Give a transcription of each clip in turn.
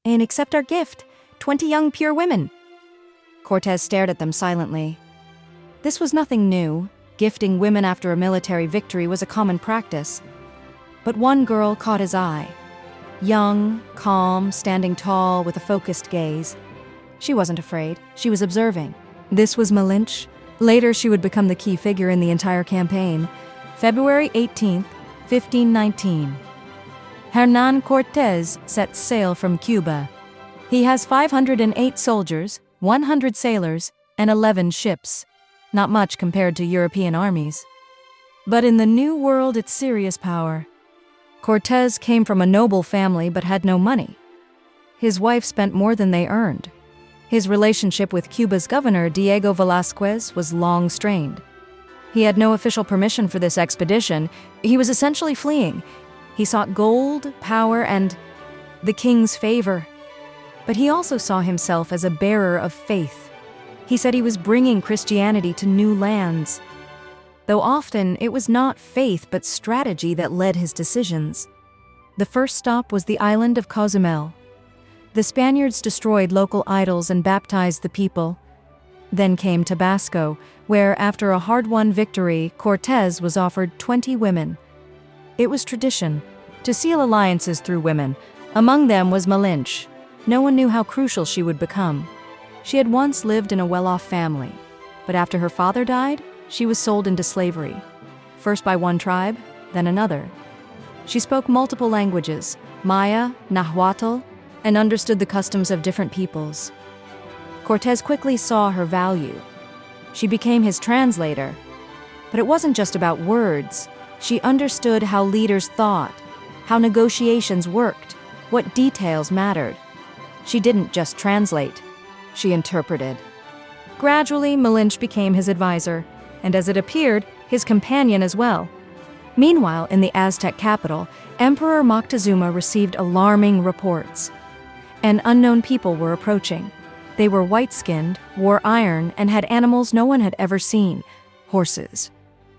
and accept our gift, 20 young pure women." Cortés stared at them silently. This was nothing new. Gifting women after a military victory was a common practice. But one girl caught his eye. Young, calm, standing tall with a focused gaze. She wasn't afraid. She was observing. This was Malinche. Later, she would become the key figure in the entire campaign. February 18th, 1519. Hernán Cortés sets sail from Cuba. He has 508 soldiers, 100 sailors, and 11 ships. Not much compared to European armies. But in the New World, it's serious power. Cortés came from a noble family but had no money. His wife spent more than they earned. His relationship with Cuba's governor, Diego Velázquez, was long strained. He had no official permission for this expedition. He was essentially fleeing. He sought gold, power, and the king's favor. But he also saw himself as a bearer of faith. He said he was bringing Christianity to new lands. Though often it was not faith but strategy that led his decisions. The first stop was the island of Cozumel. The Spaniards destroyed local idols and baptized the people. Then came Tabasco, where after a hard-won victory, Cortés was offered 20 women. It was tradition to seal alliances through women. Among them was Malinche. No one knew how crucial she would become. She had once lived in a well-off family, but after her father died, she was sold into slavery, first by one tribe, then another. She spoke multiple languages, Maya, Nahuatl, and understood the customs of different peoples. Cortés quickly saw her value. She became his translator. But it wasn't just about words. She understood how leaders thought, how negotiations worked, what details mattered. She didn't just translate, she interpreted. Gradually, Malinche became his advisor, and as it appeared, his companion as well. Meanwhile, in the Aztec capital, Emperor Moctezuma received alarming reports. An unknown people were approaching. They were white-skinned, wore iron, and had animals no one had ever seen, horses.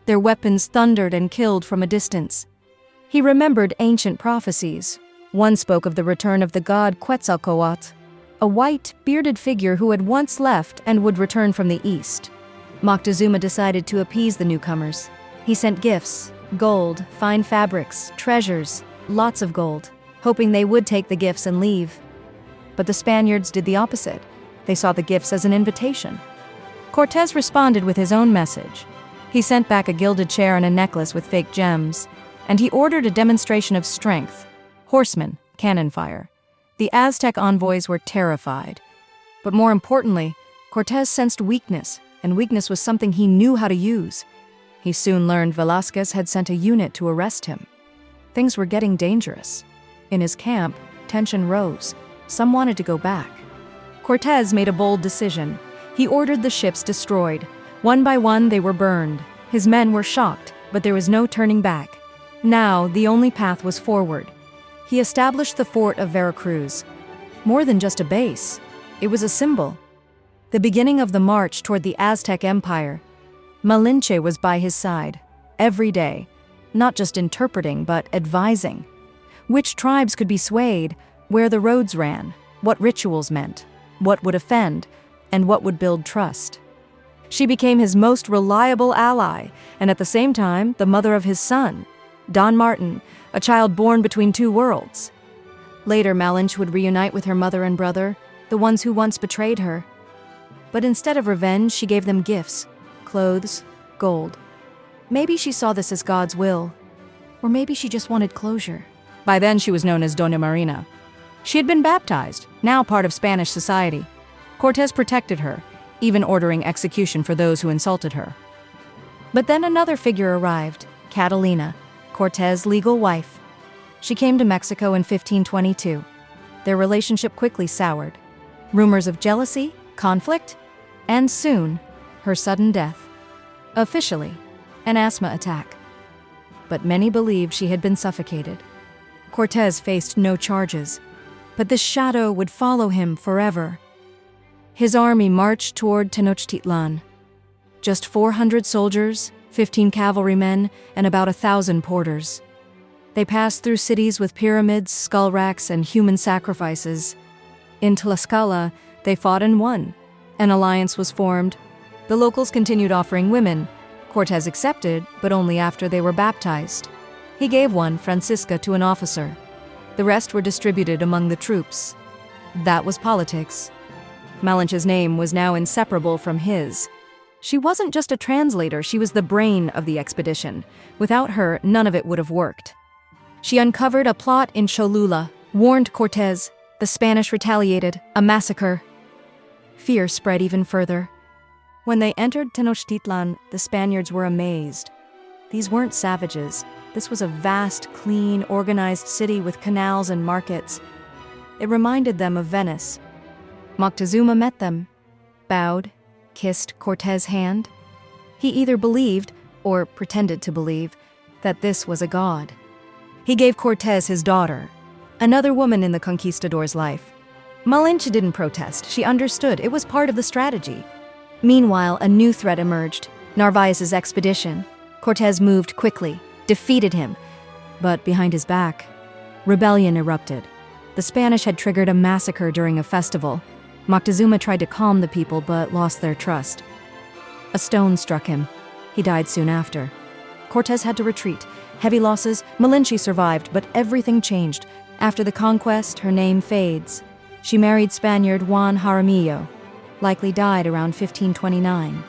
Their weapons thundered and killed from a distance. He remembered ancient prophecies. One spoke of the return of the god Quetzalcoatl, a white, bearded figure who had once left and would return from the east. Moctezuma decided to appease the newcomers. He sent gifts, gold, fine fabrics, treasures, lots of gold, hoping they would take the gifts and leave. But the Spaniards did the opposite. They saw the gifts as an invitation. Cortés responded with his own message. He sent back a gilded chair and a necklace with fake gems, and he ordered a demonstration of strength. Horsemen, cannon fire. The Aztec envoys were terrified. But more importantly, Cortés sensed weakness, and weakness was something he knew how to use. He soon learned Velázquez had sent a unit to arrest him. Things were getting dangerous. In his camp, tension rose. Some wanted to go back. Cortés made a bold decision. He ordered the ships destroyed. One by one, they were burned. His men were shocked, but there was no turning back. Now, the only path was forward. He established the fort of Veracruz. More than just a base, it was a symbol. The beginning of the march toward the Aztec Empire. Malinche was by his side, every day, not just interpreting, but advising. Which tribes could be swayed, where the roads ran, what rituals meant, what would offend, and what would build trust. She became his most reliable ally, and at the same time, the mother of his son, Don Martin, a child born between two worlds. Later, Malinche would reunite with her mother and brother, the ones who once betrayed her. But instead of revenge, she gave them gifts, clothes, gold. Maybe she saw this as God's will, or maybe she just wanted closure. By then, she was known as Doña Marina. She had been baptized, now part of Spanish society. Cortés protected her, even ordering execution for those who insulted her. But then another figure arrived, Catalina, Cortés' legal wife. She came to Mexico in 1522. Their relationship quickly soured. Rumors of jealousy, conflict, and soon, her sudden death. Officially, an asthma attack. But many believed she had been suffocated. Cortés faced no charges, but this shadow would follow him forever. His army marched toward Tenochtitlan. Just 400 soldiers, 15 cavalrymen, and about 1,000 porters. They passed through cities with pyramids, skull racks, and human sacrifices. In Tlaxcala, they fought and won. An alliance was formed. The locals continued offering women. Cortés accepted, but only after they were baptized. He gave one, Francisca, to an officer. The rest were distributed among the troops. That was politics. Malinche's name was now inseparable from his. She wasn't just a translator, she was the brain of the expedition. Without her, none of it would have worked. She uncovered a plot in Cholula, warned Cortés. The Spanish retaliated, a massacre. Fear spread even further. When they entered Tenochtitlan, the Spaniards were amazed. These weren't savages. This was a vast, clean, organized city with canals and markets. It reminded them of Venice. Moctezuma met them, bowed, kissed Cortés' hand. He either believed, or pretended to believe, that this was a god. He gave Cortés his daughter, another woman in the conquistador's life. Malinche didn't protest. She understood. It was part of the strategy. Meanwhile, a new threat emerged, Narvaez's expedition. Cortés moved quickly, defeated him. But behind his back, rebellion erupted. The Spanish had triggered a massacre during a festival. Moctezuma tried to calm the people, but lost their trust. A stone struck him. He died soon after. Cortés had to retreat. Heavy losses. Malinche survived, but everything changed. After the conquest, her name fades. She married Spaniard Juan Jaramillo, likely died around 1529.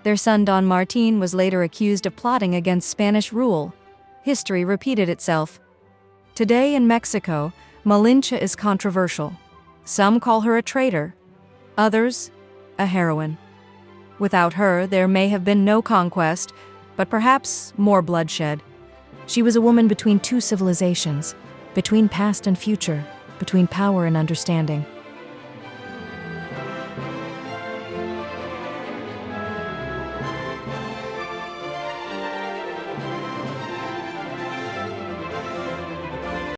Their son Don Martin was later accused of plotting against Spanish rule. History repeated itself. Today in Mexico, Malinche is controversial. Some call her a traitor, others, a heroine. Without her, there may have been no conquest, but perhaps more bloodshed. She was a woman between two civilizations, between past and future, between power and understanding.